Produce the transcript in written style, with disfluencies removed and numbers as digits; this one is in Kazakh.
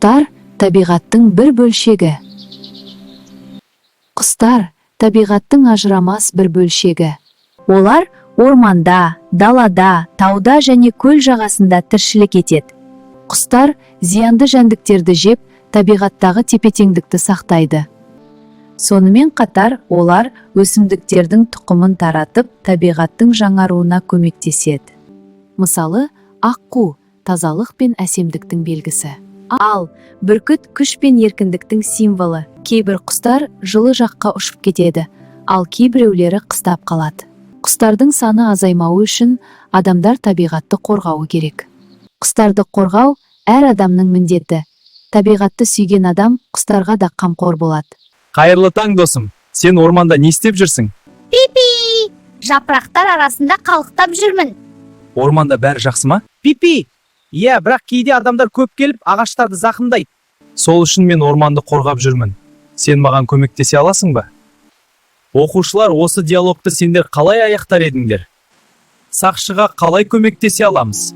Құстар табиғаттың бір бөлшегі. Құстар табиғаттың ажырамас бір бөлшегі. Олар орманда, далада, тауда және көл жағасында тіршілік етеді. Құстар зиянды жәндіктерді жеп, табиғаттағы тепе-теңдікті сақтайды. Сонымен қатар олар өсімдіктердің тұқымын таратып, табиғаттың жаңаруына көмектеседі. Мысалы, аққу тазалық пен әсемдіктің белгісі. Ал бүркіт күш пен еркіндіктің символы. Кейбір құстар жылы жаққа ұшып кетеді, ал кейбіреулері қыстап қалады. Құстардың саны азаймауы үшін адамдар табиғатты қорғауы керек. Құстарды қорғау әр адамның міндеті. Табиғатты сүйген адам құстарға да қамқор болады. Қайырлы таң, досым. Сен орманда не істеп жүрсің? Пипи! Жапырақтар арасында қалықтап жүрмін. Орманда бәрі жақсы ма? Пипи! Иә, бірақ кейде адамдар көп келіп, ағаштарды зақымдайды. Сол үшін мен орманды қорғап жүрмін. Сен маған көмектесе аласың ба? Оқушылар, осы диалогты сендер қалай аяқтар едіңдер? Сақшыға қалай көмектесе аламыз?